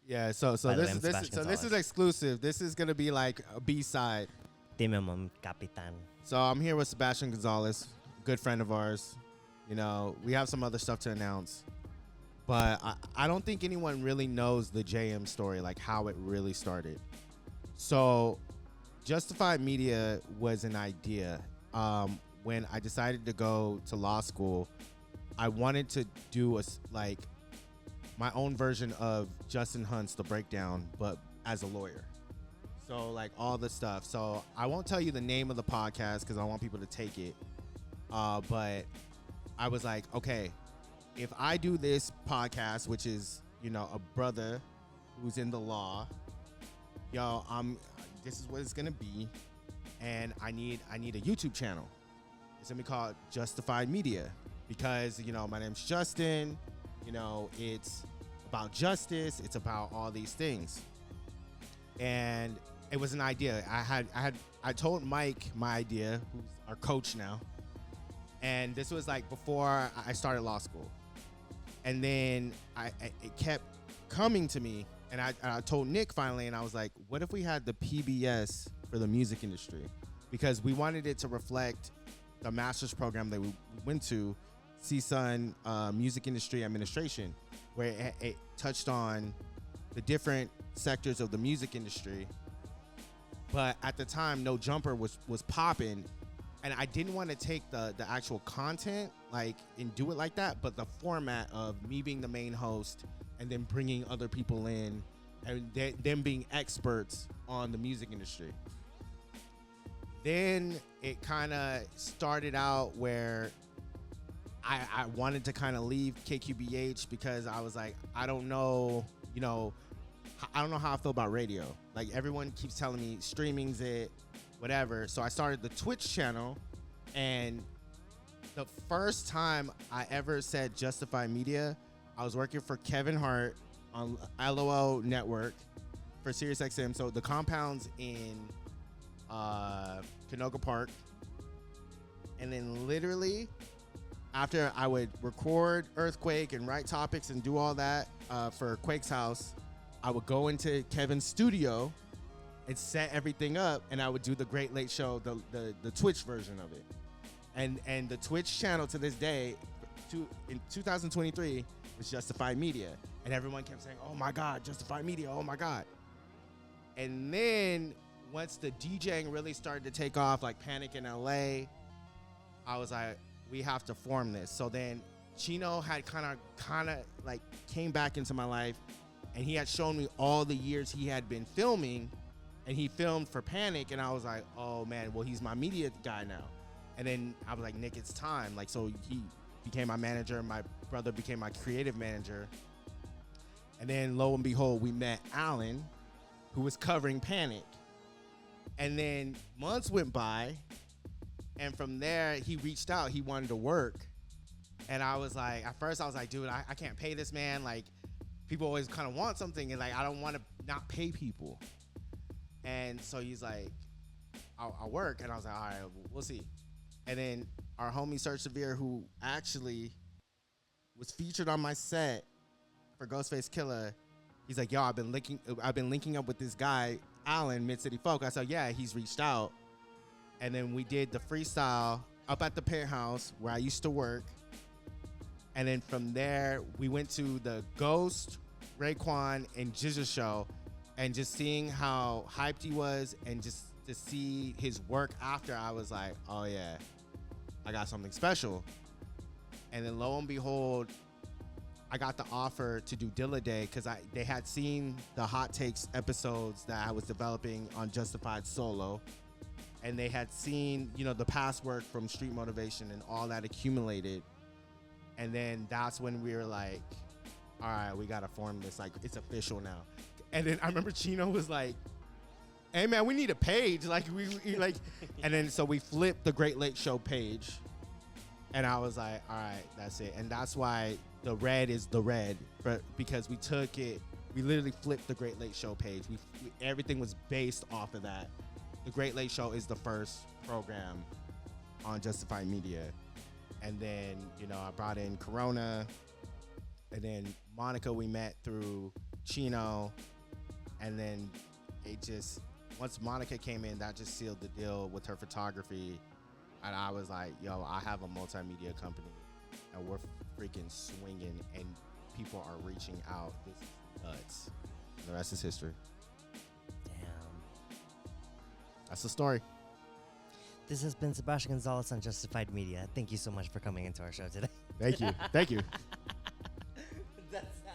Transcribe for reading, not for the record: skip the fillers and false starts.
Yeah, so By the way, this I'm is this Sebastian so this is Gonzalez. exclusive. This is gonna be like a B-side. Dime Ma'am Kapitan. So I'm here with Sebastian Gonzalez, good friend of ours. You know, we have some other stuff to announce, but I don't think anyone really knows the JM story, like how it really started. So Justified Media was an idea. When I decided to go to law school, I wanted to do like my own version of Justin Hunt's The Breakdown, but as a lawyer. So like all the stuff. So I won't tell you the name of the podcast because I want people to take it. But I was like, okay, if I do this podcast, which is, you know, a brother who's in the law, this is what it's gonna be, and I need a YouTube channel. It's gonna be called Justified Media because, you know, my name's Justin. You know, it's about justice. It's about all these things. And it was an idea. I told Mike my idea, who's our coach now. And this was like before I started law school. And then it kept coming to me. And I told Nick finally, and I was like, what if we had the PBS for the music industry? Because we wanted it to reflect the master's program that we went to, CSUN Music Industry Administration, where it touched on the different sectors of the music industry. But at the time, No Jumper was popping, and I didn't want to take the actual content like and do it like that, but the format of me being the main host and then bringing other people in and them being experts on the music industry. Then it kind of started out where I wanted to kind of leave KQBH because I was like, I don't know, you know, I don't know how I feel about radio. Like everyone keeps telling me streaming's it, whatever. So I started the Twitch channel, and the first time I ever said Justified Media, I was working for Kevin Hart on LOL Network for SiriusXM. So the compound's in Canoga Park. And then literally after I would record Earthquake and write topics and do all that for Quake's house, I would go into Kevin's studio and set everything up, and I would do the Great Late Show, the Twitch version of it. And the Twitch channel to this day, in 2023, was Justified Media. And everyone kept saying, oh my God, Justified Media, oh my God. And then once the DJing really started to take off, like Panic in LA, I was like, we have to form this. So then Chino had kind of like came back into my life, and he had shown me all the years he had been filming, and he filmed for Panic, and I was like, oh man, well, he's my media guy now. And then I was like, Nick, it's time. Like, so he became my manager. My brother became my creative manager. And then lo and behold, we met Alan, who was covering Panic. And then months went by, and from there, he reached out. He wanted to work. And I was like, at first I was like, dude, I can't pay this man. Like, people always kind of want something, and like, I don't want to not pay people. And so he's like, I'll work. And I was like, all right, we'll see. And then our homie Serge Severe, who actually was featured on my set for Ghostface Killer, he's like, yo, I've been linking up with this guy, Alan, Mid City Folk. I said, yeah, he's reached out. And then we did the freestyle up at the penthouse where I used to work. And then from there, we went to the Ghost, Raekwon, and Jizza show, and just seeing how hyped he was, and just to see his work after, I was like, oh yeah, I got something special. And then lo and behold, I got the offer to do Dilla Day because they had seen the Hot Takes episodes that I was developing on Justified Solo. And they had seen, you know, the past work from Street Motivation and all that accumulated. And then that's when we were like, all right, we got to form this. Like, it's official now. And then I remember Chino was like, hey, man, we need a page. Like, we like, and then so we flipped the Great Lake Show page. And I was like, all right, that's it. And that's why the red is the red, because we took it, we literally flipped the Great Lake Show page. Everything was based off of that. The Great Lake Show is the first program on Justified Media. And then, you know, I brought in Corona. And then Monica, we met through Chino, and then it just, once Monica came in, that just sealed the deal with her photography. And I was like, yo, I have a multimedia company, and we're freaking swinging, and people are reaching out. This is nuts. The rest is history. Damn. That's the story. This has been Sebastian Gonzalez on Justified Media. Thank you so much for coming into our show today. Thank you. Thank you.